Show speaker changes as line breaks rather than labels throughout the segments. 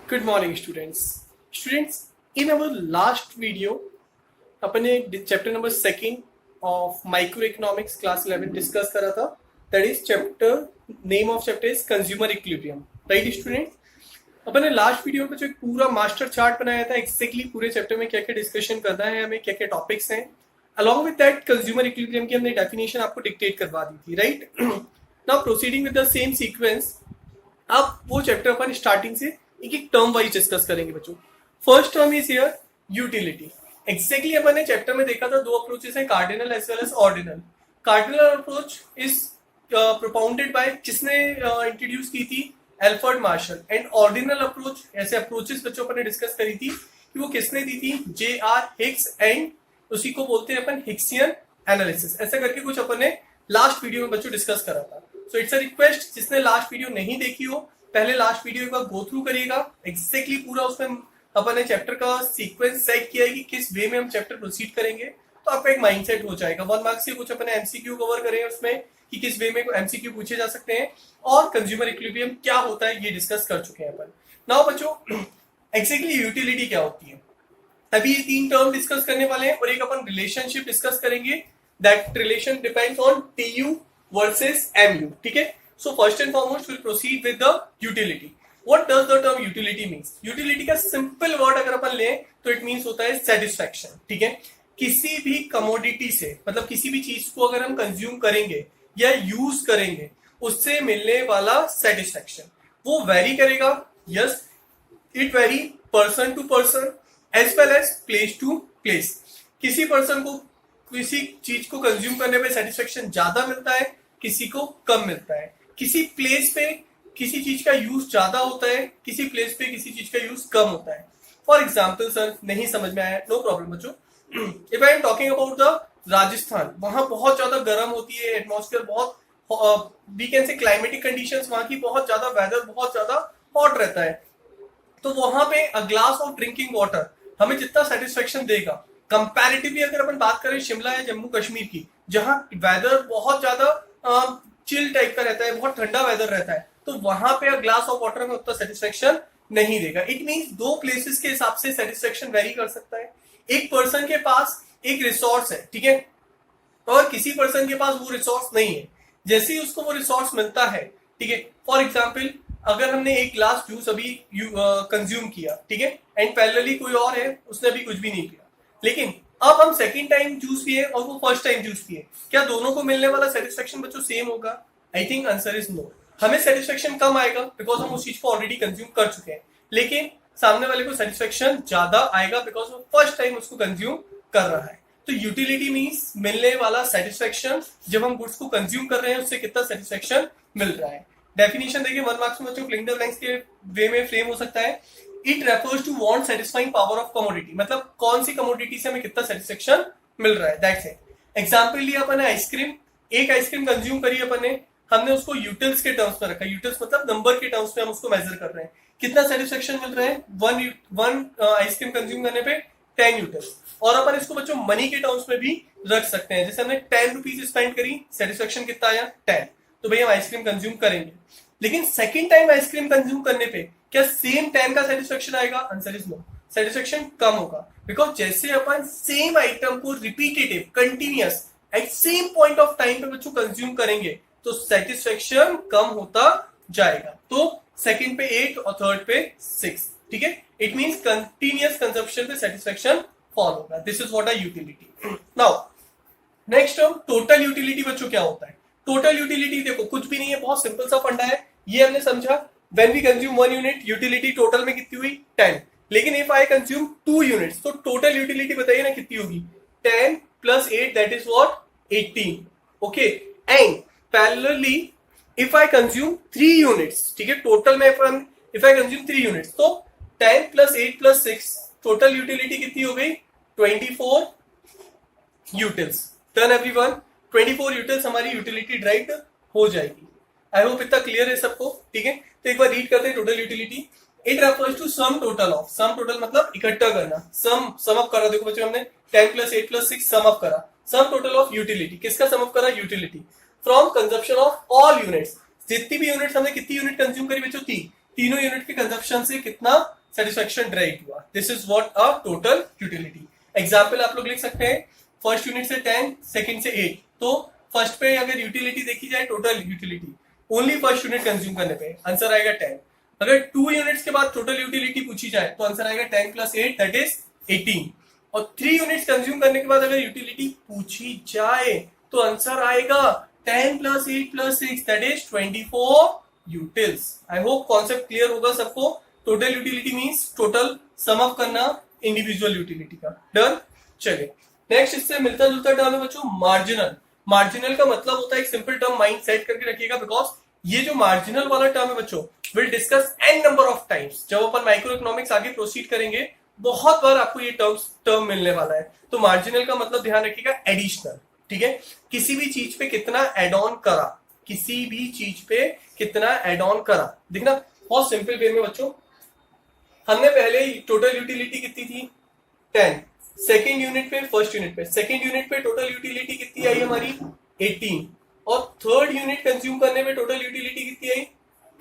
Good morning, students. Students, in our last video, अपने chapter number second of micro economics class 11 discuss करा था. That is chapter, name of chapter is consumer equilibrium. Right student, अपने last video में जो एक पूरा master chart बनाया था एक्जैक्टली पूरे चैप्टर में क्या क्या डिस्कशन करना है, हमें क्या क्या टॉपिक्स हैं. Along with that consumer equilibrium की हमने डेफिनेशन आपको डिक्टेट करवा दी थी. Right now proceeding with the same sequence, अब वो चैप्टर अपन स्टार्टिंग से एक एक टर्म वाइज डिस्कस करेंगे बच्चों. First term is here utility. Exactly अपन ने चैप्टर में देखा था दो अप्रोचेस हैं, cardinal as well as ordinal. Cardinal approach is propounded by, किसने इंट्रोड्यूस की थी? Alfred Marshall. And ordinal approach, ऐसे अप्रोचेस बच्चों अपन ने डिस्कस करी थी कि वो किसने दी थी? J.R. हिक्स. एंड उसी को बोलते हैं अपन हिक्सियन एनालिसिस. ऐसा करके कुछ अपन ने लास्ट वीडियो में बच्चों डिस्कस करा था. सो इट्स अ रिक्वेस्ट, जिसने लास्ट वीडियो नहीं देखी हो पहले लास्ट वीडियो एक बार गो थ्रू करिएगा. एक्जैक्टली पूरा उसमें अपन ने चैप्टर का सीक्वेंस सेट किया है कि किस वे में हम चैप्टर प्रोसीड करेंगे, तो आपका एक माइंडसेट हो जाएगा. 1 मार्क्स से कुछ अपन एमसीक्यू कवर करें उसमें कि किस वे में एमसीक्यू पूछे जा सकते हैं और कंज्यूमर इक्विलिब्रियम क्या होता है ये डिस्कस कर चुके हैं अपन. नाउ बच्चों, एक्जैक्टली यूटिलिटी क्या होती है, अभी ये 3 टर्म डिस्कस करने वाले हैं और एक अपन रिलेशनशिप डिस्कस करेंगे. That relation depends on TU versus MU. ठीक है. So first and foremost we'll proceed with the utility. What does the term utility means? Utility का simple word अगर अपन लें तो it means होता है satisfaction. ठीक है. किसी भी commodity से, मतलब किसी भी चीज को अगर हम consume करेंगे या use करेंगे उससे मिलने वाला satisfaction वो vary करेगा. Yes, it vary person to person as well as place to place. किसी person को किसी चीज को consume करने पे satisfaction ज्यादा मिलता है, किसी को कम मिलता है. किसी प्लेस पे किसी चीज का यूज ज्यादा होता है, किसी प्लेस पे किसी चीज का यूज कम होता है. फॉर एग्जाम्पल सर, नहीं समझ में आया, नो प्रॉब्लम बच्चों. If I am talking about the Rajasthan, वहां बहुत ज्यादा गर्म होती है एटमॉस्फेयर, बहुत we can say climatic conditions, वहां की बहुत ज्यादा वेदर बहुत ज्यादा हॉट रहता है. तो वहां पे a glass of drinking water हमें जितना सेटिस्फेक्शन देगा, कंपैरेटिवली अगर अपन बात करें शिमला या जम्मू कश्मीर की, जहां वेदर बहुत ज्यादा चिल टाइप का रहता है, बहुत ठंडा वेदर रहता है, तो वहां पे ग्लास ऑफ वाटर में उतना सेटिस्फेक्शन नहीं देगा. इट मींस दो प्लेसेस के हिसाब से सेटिस्फेक्शन वेरी कर सकता है. एक पर्सन के पास एक रिसोर्स है, ठीक है, और किसी पर्सन के पास वो रिसोर्स नहीं है. जैसे ही उसको वो रिसोर्स मिलता है, ठीक है, फॉर एग्जाम्पल अगर हमने एक ग्लास जूस अभी कंज्यूम किया, ठीक है, एंड पैरेलली कोई और है उसने अभी कुछ भी नहीं किया, लेकिन अब हम सेकंड टाइम जूस पिए और वो फर्स्ट टाइम जूस पिए, क्या दोनों को मिलने वाला सेटिस्फेक्शन बच्चों सेम होगा? I think answer is no. हमें सेटिस्फेक्शन कम आएगा बिकॉज हम उस चीज को ऑलरेडी कंज्यूम कर चुके हैं, लेकिन सामने वाले को सेटिस्फेक्शन ज्यादा आएगा बिकॉज वो फर्स्ट टाइम उसको कंज्यूम कर रहा है. तो यूटिलिटी मीन्स मिलने वाला सेटिस्फेक्शन, जब हम गुड्स को कंज्यूम कर रहे हैं उससे कितना सेटिस्फेक्शन मिल रहा है. डेफिनेशन देखिए 1 मार्क्स में बच्चों क्लिंगडर ब्लैंक्स के वे में फ्रेम हो सकता है. It refers to want satisfying power of commodity, मतलब कौन सी कमोडिटी से हमें कितना सेटिस्फेक्शन मिल रहा है. That's it. एग्जांपल लिया अपन ने आइसक्रीम, एक आइसक्रीम कंज्यूम करी अपन ने, हमने उसको यूटिल्स के टर्म्स में रखा. यूटिल्स मतलब नंबर के टर्म्स में हम उसको मेजर कर रहे हैं, कितना सेटिस्फेक्शन मिल रहा है? वन आइसक्रीम कंज्यूम करने पे 10 यूटिल्स. और अपन इसको बच्चों मनी के टर्म्स में भी रख सकते हैं. जैसे हमने 10 रुपीज स्पेंड करी, सेटिस्फेक्शन कितना आया? 10. तो भाई हम आइसक्रीम कंज्यूम करेंगे, लेकिन सेकेंड टाइम आइसक्रीम कंज्यूम करने पे क्या सेम 10 का सेटिस्फेक्शन आएगा? Answer is no. सेटिस्फेक्शन कम होगा बिकॉज जैसे अपन सेम आइटम को repetitive continuous at same point of time पे बच्चों कंज्यूम करेंगे तो सेटिस्फेक्शन कम होता जाएगा. तो सेकंड पे 8 और थर्ड पे 6. ठीक है. इट मींस कंटिन्यूअस कंजप्शन पे सेटिस्फेक्शन फॉल होगा. This is what a utility. Now next term total utility. बच्चों क्या होता है टोटल यूटिलिटी? देखो कुछ भी नहीं है, बहुत सिंपल सा फंडा है. ये हमने समझा, when we consume 1 unit, utility total में कितनी हुई? 10. लेकिन if I consume 2 units, तो टोटल यूटिलिटी बताइए ना कितनी होगी? 10 plus 8, that is what? 18. Okay. And parallelly, if I consume 3 units, ठीक है, टोटल में if I consume 3 units, तो 10 plus 8 plus 6, टोटल यूटिलिटी कितनी हो गई? 24 यूटिल्स. Done everyone. 24 यूटिल्स हमारी यूटिलिटी ड्राइव्ड हो जाएगी. आई होप इतना क्लियर है सबको. ठीक है. तो एक बार रीड करते हैं total utility. It refers to sum total of, sum total मतलब इकट्ठा करना, सम अप करा. देखो बच्चों हमने 10 plus 8 plus 6 सम अप करा. सम टोटल ऑफ यूटिलिटी, किसका सम अप करा? Utility from consumption of all units. जितनी भी यूनिट्स हमने कितनी यूनिट कंज्यूम करी बच्चों? तीनों यूनिट के कंजप्शन से कितना सेटिस्फेक्शन ड्राइव हुआ. This is what a total utility. Example आप लोग लिख सकते हैं, फर्स्ट यूनिट से 10, सेकंड से 8. तो फर्स्ट पे अगर यूटिलिटी देखी जाए, total utility only first unit consume करने पे आंसर आएगा 10. अगर 2 यूनिट्स के बाद टोटल यूटिलिटी पूछी जाए तो आंसर आएगा 10 + 8 दैट इज 18. और 3 यूनिट्स कंज्यूम करने के बाद अगर यूटिलिटी पूछी जाए तो आंसर आएगा 10 + 8 + 6 that is 24 utils. I hope concept clear होगा सबको. Total utility means total sum up करना इंडिविजुअल यूटिलिटी का. डन. चलिए नेक्स्ट इससे मिलता जुलता टर्म है बच्चों मार्जिनल. मार्जिनल का मतलब होता है, एक सिंपल टर्म माइंड सेट करके रखिएगा, बिकॉज ये जो मार्जिनल वाला टर्म है बच्चों will discuss N number of times. जब अपन माइक्रो इकोनॉमिक्स आगे प्रोसीड करेंगे बहुत बार आपको ये टर्म मिलने वाला है. तो मार्जिनल का मतलब ध्यान रखिएगा एडिशनल. ठीक है, किसी भी चीज पे कितना एड ऑन करा, किसी भी चीज पे कितना एड ऑन करा. देखना बहुत सिंपल वे में बच्चों, हमने पहले टोटल यूटिलिटी कितनी थी 10, सेकेंड यूनिट पे फर्स्ट यूनिट पे, सेकेंड यूनिट पे टोटल यूटिलिटी कितनी आई हमारी 18, और थर्ड यूनिट कंज्यूम करने पे टोटल यूटिलिटी कितनी आई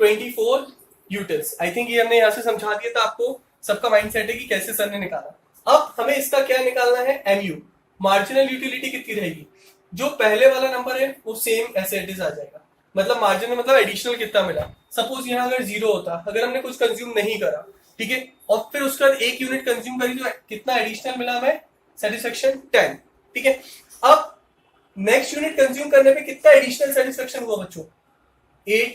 24 यूटिल्स. आई थिंक ये हमने यहाँ से समझा दिया था आपको. सबका माइंड सेट है कि कैसे सर ने निकाला. अब हमें इसका क्या निकालना है, एमयू. मार्जिनल यूटिलिटी कितनी रहेगी, जो पहले वाला नंबर है वो सेम एज इट इज आ जाएगा. मतलब मार्जिनल मतलब एडिशनल कितना मिला. सपोज यहाँ अगर 0 होता, अगर हमने कुछ कंज्यूम नहीं करा, ठीक है, और फिर उसके बाद 1 यूनिट कंज्यूम करी तो कितना एडिशनल मिला हमें, सेटिस्फेक्शन 10. ठीक है, अब नेक्स्ट यूनिट कंज्यूम करने पे कितना एडिशनल सेटिस्फेक्शन हुआ बच्चों 8,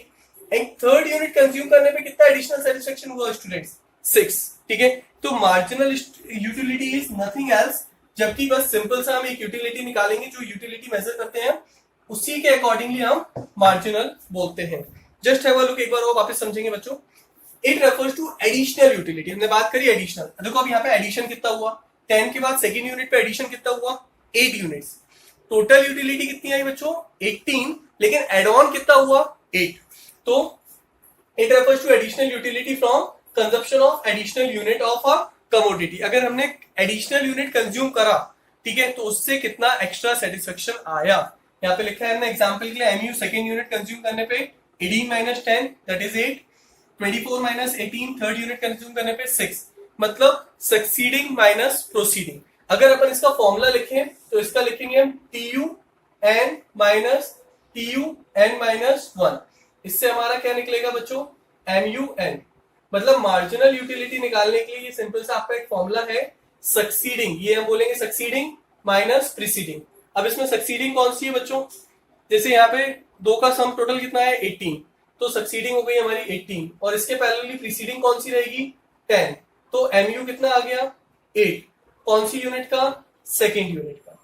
एंड थर्ड यूनिट कंज्यूम करने पे कितना एडिशनल सेटिस्फेक्शन हुआ स्टूडेंट्स 6. ठीक है, तो marginal utility is nothing else, जबकि बस सिंपल सा हम एक यूटिलिटी निकालेंगे, जो यूटिलिटी मेजर करते हैं उसी के अकॉर्डिंगली हम मार्जिनल बोलते हैं. जस्ट हैव अ लुक, एक बार और वापस समझेंगे बच्चों. It refers to additional utility. हमने बात करी एडिशनल. देखो अब यहाँ पे एडिशन कितना हुआ, 10 के बाद सेकेंड यूनिट पे एडिशन कितना हुआ 8 यूनिट्स. टोटल यूटिलिटी कितनी आई बच्चों 18, लेकिन एड ऑन कितना हुआ 8. तो it refers to additional utility from consumption of additional unit of a commodity. अगर हमने एडिशनल यूनिट कंज्यूम करा, ठीक है, तो उससे कितना एक्स्ट्रा सेटिस्फेक्शन आया. यहाँ पे लिखा है हमने एग्जांपल के लिए, एमयू सेकेंड यूनिट कंज्यूम करने पे 18 - 10 that is 8, 24 - 18 third unit consume करने पे 6, मतलब सक्सीडिंग माइनस प्रोसीडिंग. अगर अपन इसका फॉर्मूला लिखें तो इसका लिखेंगे हम TUN-1. इससे हमारा क्या निकलेगा बच्चों MUN. मतलब मार्जिनल यूटिलिटी निकालने के लिए ये सिंपल सा आपका एक फॉर्मूला है, सक्सीडिंग, ये हम बोलेंगे सक्सीडिंग माइनस प्रीसीडिंग. अब इसमें सक्सीडिंग कौन सी है बच्चों, जैसे यहाँ पे 2 का सम टोटल कितना है 18, तो सक्सीडिंग हो गई हमारी 18, और इसके पैरेलली प्रीसीडिंग कौन सी रहेगी 10, तो MU कितना आ गया 8. कौन सी यूनिट का, सेकेंड यूनिट का.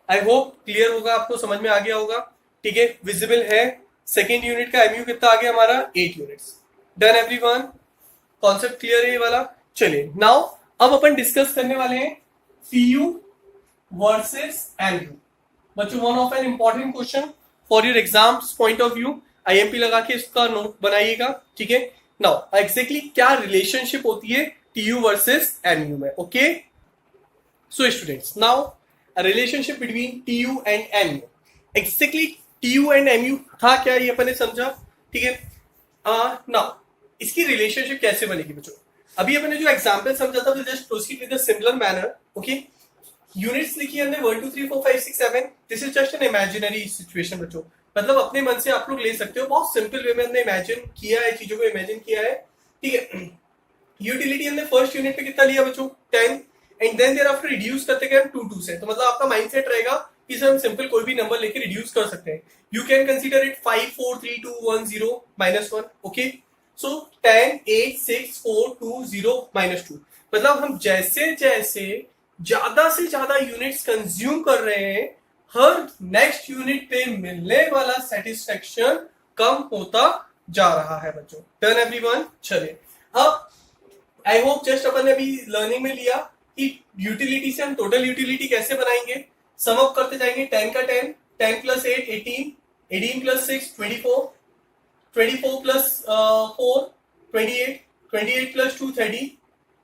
आई होप क्लियर होगा, आपको समझ में आ गया होगा. ठीक है, विजिबल है. सेकेंड यूनिट का MU कितना आ गया हमारा 8 units. Done everyone, concept clear है ये वाला. चलिए नाउ अब अपन डिस्कस करने वाले हैं TU वर्सेस MU. बच्चों one of an important question for your exams point of view. IMP लगा के इसका नोट बनाइएगा. ठीक है, नाउ एग्जैक्टली क्या रिलेशनशिप होती है TU वर्सेस MU में. Okay, so students now a relationship between TU and MU. Exactly TU and MU था क्या, ये अपन ने समझा. ठीक है, नाउ इसकी रिलेशनशिप कैसे बनेगी बच्चों. अभी अपन ने जो एग्जांपल समझा था, just proceed with a similar manner. Okay, units लिखी हमने 1 2 3 4 5 6 7. This is just an imaginary situation बच्चों, मतलब अपने मन से आप लोग ले सकते हो. बहुत सिंपल वे में हमने इमेजिन किया है, चीजों को इमेजिन किया है. ठीक है, यूटिलिटी हमने फर्स्ट यूनिट पे कितना लिया बच्चों 10, and then thereafter reduce करते गए हम 2 2 से. तो मतलब आपका माइंडसेट रहेगा कि सर हम सिंपल कोई भी नंबर लेके रिड्यूस कर सकते हैं. You can consider it 5 4 3 2 1 0 -1. Okay, सो 10 8 6 4 2 0 -2. मतलब हम जैसे जैसे ज्यादा से ज्यादा यूनिट्स कंज्यूम कर रहे हैं, हर नेक्स्ट यूनिट पे मिलने वाला सेटिस्फेक्शन कम होता जा रहा है बच्चों. Done everyone. चलिए अब आई होप जस्ट अपन ने अभी लर्निंग में लिया कि यूटिलिटी से हम टोटल यूटिलिटी कैसे बनाएंगे. सम अप करते जाएंगे. 10 का 10, 10 + 8 18, 18 + 6 24, 24 + 4 28, 28 + 2 30,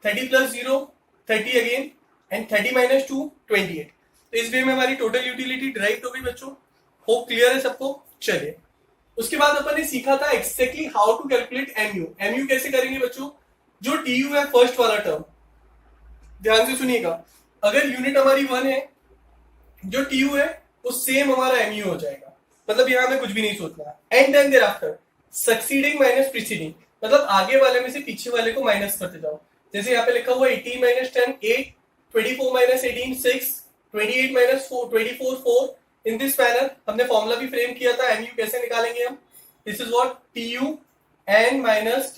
30 + 0 30 अगेन, एंड 30 - 2 28. तो इस वे में हमारी टोटल यूटिलिटी ड्राइव हो गई बच्चों. होप क्लियर है सबको. चलिए उसके बाद अपन ने सीखा था exactly how to calculate MU. MU कैसे करेंगे बच्चों, जो टी यू है फर्स्ट वाला टर्म, ध्यान से सुनिएगा, अगर यूनिट हमारी 1 है, जो टी यू है वो सेम हमारा एम यू हो जाएगा, मतलब यहाँ में कुछ भी नहीं सोचना है। And then thereafter succeeding minus preceding, मतलब आगे वाले में से पीछे वाले को माइनस करते जाओ। जैसे यहाँ पे लिखा हुआ 18 minus 10 8, 24 minus 18 6, 28 minus 24 4। In this manner हमने फॉर्मूला भी फ्रेम किया था, एमयू कैसे निकालेंगे हम। This is what T U N minus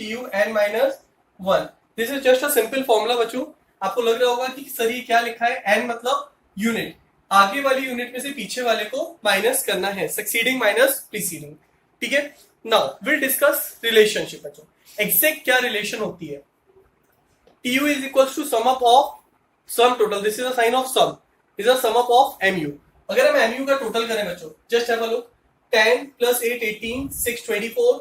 1। This is just a simple formula बच्चों। आपको लग रहा होगा कि सर ये क्या लिखा है, एन मतलब यूनिट, आगे वाली यूनिट में से पीछे वाले को माइनस करना है, सक्सीडिंग माइनस प्रीसीडिंग, ठीक है। नाउ विल डिस्कस रिलेशनशिप बच्चों, एग्जैक्ट क्या रिलेशन होती है। T U is equal to sum up of sum total, this is a sign of sum, is a sum up of M U. अगर हम M U का total करें बच्चों, just have a look, 10 plus 8 18, 6 24,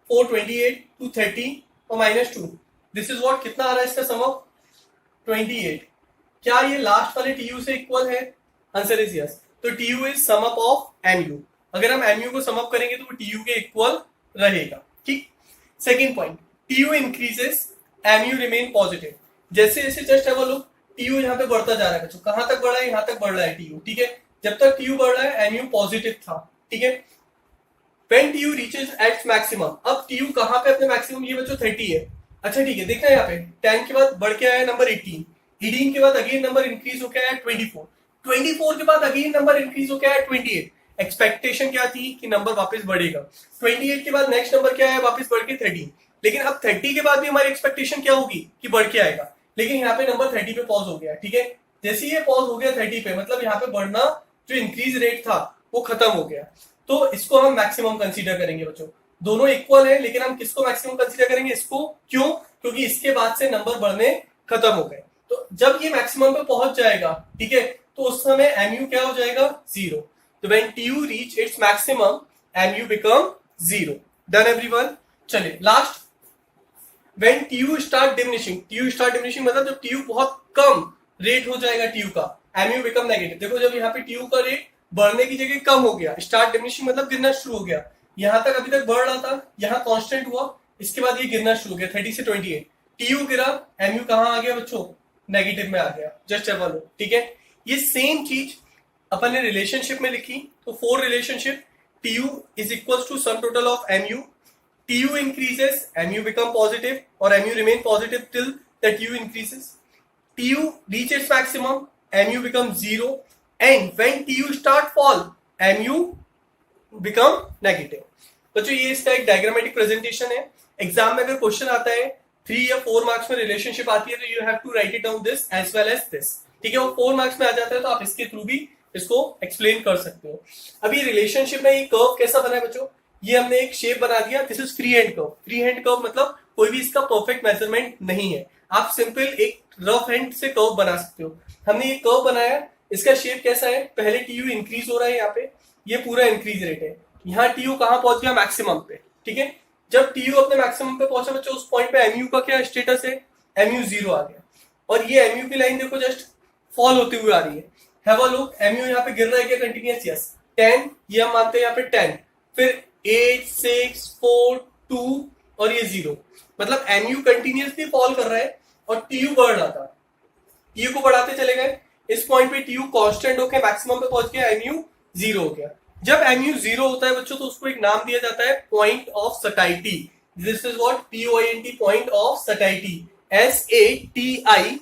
4 28, 2 30 और minus 2, this is what, कितना आ रहा है इसका सम अप 28। क्या ये लास्ट वाले टी यू से इक्वल है? Answer is yes. तो T U is sum up of M U. अगर हम एम यू को सम अप करेंगे तो वो टी यू के इक्वल रहेगा, ठीक। Second point, T U increases M U remain positive. जैसे जैसे just have a look, T U यहाँ पे बढ़ता जा रहा है बच्चों, कहां तक बढ़ा है, यहाँ तक बढ़ रहा है टी यू, ठीक है। जब तक टी यू बढ़ रहा है एम यू पॉजिटिव था, ठीक है। When TU reaches its maximum, अब TU कहां पे अपने मैक्सिमम, ये बच्चों 30 है। अच्छा ठीक है, देखना है यहाँ पे 10 के बाद बढ़ के आया नंबर 18, 18 के बाद अगेन नंबर इंक्रीज होकर आया 24, 24 के बाद अगेन नंबर इंक्रीज होकर आया 28। एक्सपेक्टेशन क्या थी कि नंबर वापस बढ़ेगा। 28 के बाद नेक्स्ट नंबर क्या है, वापस बढ़ के 30। लेकिन अब 30 के बाद भी हमारी एक्सपेक्टेशन क्या होगी कि बढ़ के आएगा, लेकिन यहाँ पे नंबर 30 पे पॉज हो गया, ठीक है। जैसे ये पॉज हो गया 30 पे, मतलब यहाँ पे बढ़ना जो इंक्रीज रेट था वो खत्म हो गया। तो इसको हम मैक्सिमम कंसीडर करेंगे बच्चों। दोनों इक्वल है, लेकिन हम किसको मैक्सिमम कंसीडर करेंगे, इसको। क्यों? क्योंकि इसके बाद से नंबर बढ़ने खत्म हो गए। तो जब ये मैक्सिमम पे पहुंच जाएगा, ठीक है, तो उस समय एमयू क्या हो जाएगा, 0। तो when TU reach its maximum MU become 0। Done everyone. चलिए last, when TU start diminishing, TU start diminishing मतलब जब टीयू बहुत कम रेट हो जाएगा टीयू का, एमयू बिकम नेगेटिव। देखो जब यहाँ पे टीयू का रेट बढ़ने की जगह कम हो गया, स्टार्ट डिमिनिशिंग मतलब गिरना शुरू हो गया। यहां तक अभी तक बढ़ रहा था, यहाँ कांस्टेंट हुआ, इसके बाद ये गिरना शुरू हो गया 30 से 28, टीयू गिरा, एमयू कहां आ गया बच्चों, नेगेटिव में आ गया। जस्ट हैव अ लुक, ठीक है। ये सेम चीज अपन ने रिलेशनशिप में लिखी, तो four relationship, TU is equal to sum total of MU, TU increases MU become positive और MU remain positive till that TU increases, TU reach its maximum MU become 0, and when TU start fall MU become negative। बच्चों ये इसका एक diagrammatic presentation है। Exam में अगर question आता है 3 या 4 मार्क्स में रिलेशनशिप आती है तो you have to write it down this as well as this, ठीक है। वो 4 मार्क्स में आ जाता है तो आप इसके थ्रू भी इसको एक्सप्लेन कर सकते हो। अभी रिलेशनशिप में ये कर्व कैसा बना है बच्चों, ये हमने एक शेप बना दिया, this is free hand curve. Free hand curve मतलब कोई भी इसका परफेक्ट मेजरमेंट नहीं है, आप सिंपल एक रफ हैंड से कर्व बना सकते हो। हमने ये कर्व बनाया, इसका शेप कैसा है, पहले टीयू इंक्रीज हो रहा है, यहाँ पे ये पूरा इंक्रीज रेट है, यहाँ टीयू कहां पहुंच गया, मैक्सिमम पे, ठीक है। जब टीयू अपने मैक्सिमम पे पहुंचा बच्चों, उस पॉइंट पे एमयू का क्या स्टेटस है, एमयू 0 आ गया, और ये एमयू की लाइन देखो जस्ट फॉल होते हुए आ रही है। हैव अ लुक, एमयू यहाँ पे गिर रहा है क्या कंटिन्यूअस, यस। 10 ये हम मानते हैं यहाँ पे 10, फिर 8 6 4 2 और ये 0, मतलब एमयू कंटिन्यूअसली फॉल कर रहा है और टीयू बढ़ रहा था, टीयू को बढ़ाते चले गए। इस पॉइंट पे टीयू कांस्टेंट होकर मैक्सिमम पे पहुंच गया, एमयू 0 हो गया। जब एमयू 0 होता है बच्चों तो उसको एक नाम दिया जाता है point of satiety. This is what POINT, point of satiety, SATIETY।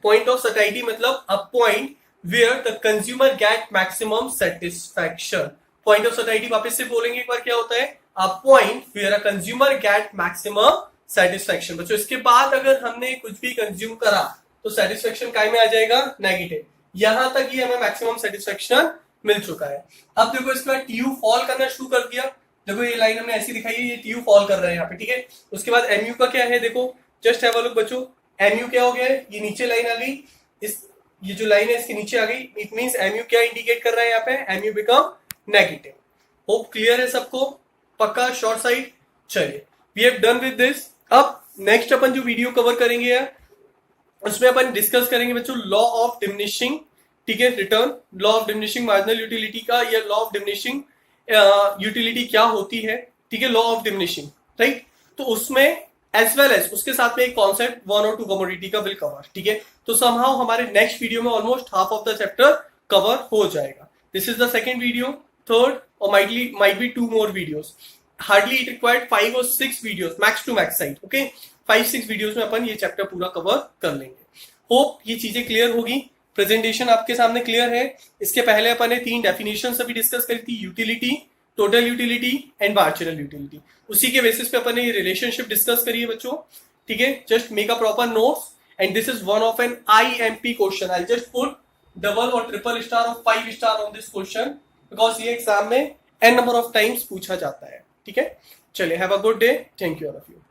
Point of satiety मतलब a point where the consumer get maximum satisfaction. Point of satiety वापस से बोलेंगे एक बार, क्या होता है, a point where a consumer get maximum satisfaction. बच्चों इसके बाद अगर हमने कुछ भी कंज्यूम करा तो सेटिस्फेक्शन काय में आ जाएगा, नेगेटिव। यहां तक ये हमें मैक्सिमम सेटिस्फेक्शन मिल चुका है। अब देखो इसके बाद टीयू फॉल करना शुरू कर दिया, देखो ये लाइन हमने ऐसी दिखाई है, ये टीयू फॉल कर रहा है यहाँ पे, ठीक है। उसके बाद एमयू का क्या है, देखो जस्ट हैव अ लुक बच्चों, एमयू क्या हो गया है, ये नीचे लाइन आ गई, इस ये जो लाइन है इसके नीचे आ गई। इट मींस एमयू क्या इंडिकेट कर रहा है यहाँ पे, MU become negative. Hope clear है सबको, पक्का शॉर्ट साइड। चलिए we have done with this. अब नेक्स्ट अपन जो वीडियो कवर करेंगे यार, उसमें अपन डिस्कस करेंगे बच्चों लॉ ऑफ डिमिनिशिंग, ठीक है, return, law of diminishing marginal utility का, या लॉ ऑफ डिमिनिशिंग यूटिलिटी क्या होती है, ठीक है, लॉ ऑफ डिमिनिशिंग, राइट। तो उसमें एज वेल एज उसके साथ में एक कॉन्सेप्ट 1 और 2 कमोडिटी का विल कवर, ठीक है। तो समहाउ हमारे नेक्स्ट वीडियो में almost half of the chapter cover हो जाएगा। This is the second video, third और might be 2 more videos. Hardly it required 5 or 6 videos max to max side, okay? 5-6 videos में अपन ये चैप्टर पूरा cover कर लेंगे। Hope ये चीजें क्लियर होगी। प्रेजेंटेशन आपके सामने क्लियर है। इसके पहले अपन ने 3 डेफिनेशन अभी डिस्कस करी थी, utility, total utility and marginal utility. उसी के बेसिस पे अपन ने ये रिलेशनशिप डिस्कस करी है बच्चों, ठीक है। Just make a proper notes and this is one of an IMP question. I just put double और ट्रिपल स्टार और 5 star on this question because ये एग्जाम में n नंबर ऑफ टाइम्स पूछा जाता है, ठीक है। चलिए, have a good day, thank you all of you.